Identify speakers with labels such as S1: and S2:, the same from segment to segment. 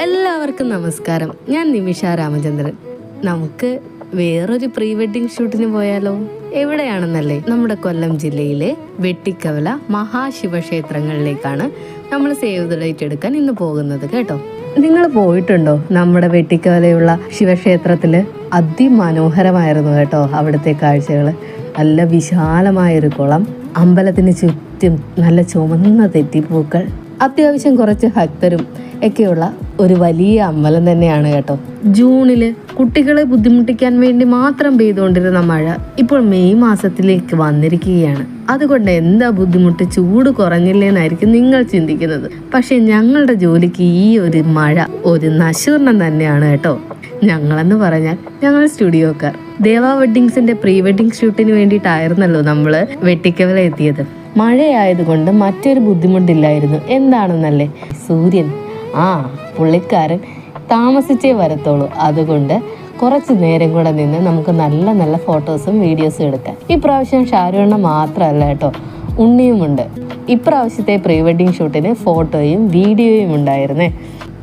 S1: എല്ലാവർക്കും നമസ്കാരം. ഞാൻ നിമിഷ രാമചന്ദ്രൻ. നമുക്ക് വേറൊരു പ്രീ വെഡിങ് ഷൂട്ടിന് പോയാലോ? എവിടെയാണെന്നല്ലേ? നമ്മുടെ കൊല്ലം ജില്ലയിലെ വെട്ടിക്കവല മഹാശിവക്ഷേത്രങ്ങളിലേക്കാണ് നമ്മൾ സേവ് ദ ഡേറ്റ് എടുക്കാൻ ഇന്ന് പോകുന്നത് കേട്ടോ. നിങ്ങൾ പോയിട്ടുണ്ടോ നമ്മുടെ വെട്ടിക്കവലയുള്ള ശിവക്ഷേത്രത്തില്? അതിമനോഹരമായിരുന്നു കേട്ടോ അവിടുത്തെ കാഴ്ചകൾ. നല്ല വിശാലമായൊരു കുളം, അമ്പലത്തിന് ചുറ്റും നല്ല ചുമന്ന തെറ്റിപ്പൂക്കൾ, അത്യാവശ്യം കുറച്ച് ഭക്തരും ഒക്കെയുള്ള ഒരു വലിയ അമ്പലം തന്നെയാണ് കേട്ടോ. ജൂണില് കുട്ടികളെ ബുദ്ധിമുട്ടിക്കാൻ വേണ്ടി മാത്രം പെയ്തുകൊണ്ടിരുന്ന മഴ ഇപ്പോൾ മെയ് മാസത്തിലേക്ക് വന്നിരിക്കുകയാണ്. അതുകൊണ്ട് എന്താ ബുദ്ധിമുട്ട്, ചൂട് കുറഞ്ഞില്ലേന്നായിരിക്കും നിങ്ങൾ ചിന്തിക്കുന്നത്. പക്ഷെ ഞങ്ങളുടെ ജോലിക്ക് ഈ ഒരു മഴ ഒരു നശൂർണം തന്നെയാണ് കേട്ടോ. ഞങ്ങളെന്ന് പറഞ്ഞാൽ ഞങ്ങൾ സ്റ്റുഡിയോക്കാർ. ദേവ വെഡ്ഡിങ്സിന്റെ പ്രീ വെഡിങ് ഷൂട്ടിന് വേണ്ടിയിട്ടായിരുന്നല്ലോ നമ്മൾ വെട്ടിക്കവല എത്തിയത്. മഴയായതുകൊണ്ട് മറ്റൊരു ബുദ്ധിമുട്ടില്ലായിരുന്നു. എന്താണെന്നല്ലേ, സൂര്യൻ പുള്ളിക്കാരൻ താമസിച്ചേ വരത്തുള്ളൂ. അതുകൊണ്ട് കുറച്ച് നേരം കൂടെ നിന്ന് നമുക്ക് നല്ല നല്ല ഫോട്ടോസും വീഡിയോസും എടുക്കാം. ഇപ്രാവശ്യം ഷാരൂണ്ണ മാത്രമല്ല കേട്ടോ, ഉണ്ണിയുമുണ്ട്. ഇപ്രാവശ്യത്തെ പ്രീ വെഡിങ് ഷൂട്ടിന് ഫോട്ടോയും വീഡിയോയും ഉണ്ടായിരുന്നേ.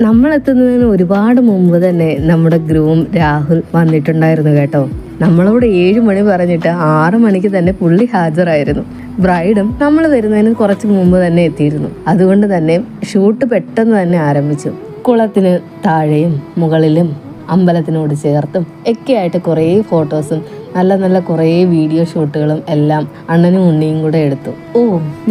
S1: നമ്മളെത്തുന്നതിന് ഒരുപാട് മുമ്പ് തന്നെ നമ്മുടെ ഗ്രൂം രാഹുൽ വന്നിട്ടുണ്ടായിരുന്നു കേട്ടോ. നമ്മളോട് 7 മണി പറഞ്ഞിട്ട് 6 മണിക്ക് തന്നെ പുള്ളി ഹാജരായിരുന്നു. ബ്രൈഡും നമ്മൾ വരുന്നതിന് കുറച്ച് മുമ്പ് തന്നെ എത്തിയിരുന്നു. അതുകൊണ്ട് തന്നെ ഷൂട്ട് പെട്ടെന്ന് തന്നെ ആരംഭിച്ചു. കുളത്തിന് താഴെയും മുകളിലും അമ്പലത്തിനോട് ചേർത്തും ഒക്കെ ആയിട്ട് കുറേ ഫോട്ടോസും നല്ല നല്ല കുറേ വീഡിയോ ഷൂട്ടുകളും എല്ലാം അണ്ണനും ഉണ്ണിയും കൂടെ എടുത്തു.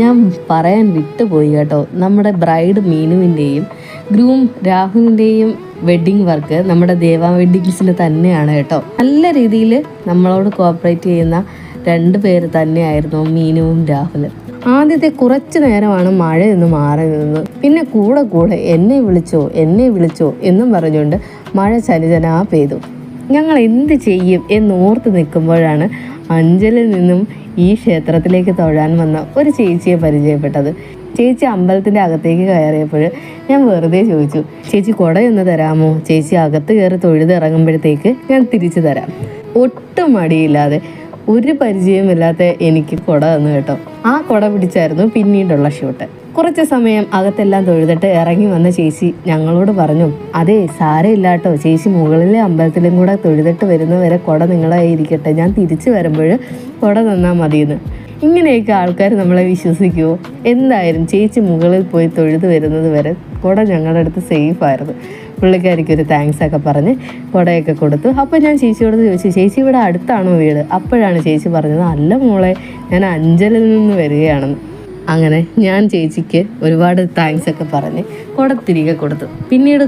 S1: ഞാൻ പറയാൻ വിട്ടുപോയി കേട്ടോ, നമ്മുടെ ബ്രൈഡ് മീനുവിൻ്റെയും ഗ്രൂം രാഹുലിൻ്റെയും വെഡ്ഡിങ് വർക്ക് നമ്മുടെ ദേവ വെഡ്ഡിങ്സിന് തന്നെയാണ് കേട്ടോ. നല്ല രീതിയിൽ നമ്മളോട് കോപ്പറേറ്റ് ചെയ്യുന്ന 2 പേര് തന്നെയായിരുന്നു മീനുവും രാഹുലും. ആദ്യത്തെ കുറച്ച് നേരമാണ് മഴയൊന്ന് മാറി നിന്നത്. പിന്നെ കൂടെ എന്നെ വിളിച്ചോ എന്നും പറഞ്ഞുകൊണ്ട് മഴ ചനിചനാ പെയ്തു. ഞങ്ങൾ എന്ത് ചെയ്യും എന്നോർത്ത് നിൽക്കുമ്പോഴാണ് അഞ്ചലിൽ നിന്നും ഈ ക്ഷേത്രത്തിലേക്ക് തൊഴാൻ വന്ന ഒരു ചേച്ചിയെ പരിചയപ്പെട്ടത്. ചേച്ചി അമ്പലത്തിൻ്റെ അകത്തേക്ക് കയറിയപ്പോൾ ഞാൻ വെറുതെ ചോദിച്ചു, ചേച്ചി കുടയൊന്ന് തരാമോ? ചേച്ചി അകത്ത് കയറി തൊഴുതിറങ്ങുമ്പോഴത്തേക്ക് ഞാൻ തിരിച്ചു തരാം. ഒട്ടും മടിയില്ലാതെ, ഒരു പരിചയമില്ലാത്ത എനിക്ക് കുട തന്നു കേട്ടോ. ആ കുട പിടിച്ചായിരുന്നു പിന്നീടുള്ള ഷൂട്ട്. കുറച്ച് സമയം അകത്തെല്ലാം തൊഴുതിട്ട് ഇറങ്ങി വന്ന ചേച്ചി ഞങ്ങളോട് പറഞ്ഞു, അതെ സാരമില്ലാട്ടോ, ചേച്ചി മുകളിലെ അമ്പലത്തിലും കൂടെ തൊഴുതിട്ട് വരുന്നവരെ കുട നിങ്ങളെ ഇരിക്കട്ടെ, ഞാൻ തിരിച്ചു വരുമ്പോൾ കുട തന്നാൽ മതിയെന്ന്. ഇങ്ങനെയൊക്കെ ആൾക്കാർ നമ്മളെ വിശ്വസിക്കുമോ? എന്തായാലും ചേച്ചി മുകളിൽ പോയി തൊഴുത് വരുന്നത് വരെ കുട ഞങ്ങളുടെ അടുത്ത് സേഫായിരുന്നു. പുള്ളിക്കാരിക്ക് ഒരു താങ്ക്സ് ഒക്കെ പറഞ്ഞ് കുടയൊക്കെ കൊടുത്തു. അപ്പോൾ ഞാൻ ചേച്ചിയോട് ചോദിച്ചു, ചേച്ചി ഇവിടെ അടുത്താണോ വീട്? അപ്പോഴാണ് ചേച്ചി പറഞ്ഞത്, അല്ല മോളെ, ഞാൻ അഞ്ചലിൽ നിന്ന് വരികയാണെന്ന്. അങ്ങനെ ഞാൻ ചേച്ചിക്ക് ഒരുപാട് താങ്ക്സ് ഒക്കെ പറഞ്ഞ് കുട തിരികെ കൊടുത്തു. പിന്നീട്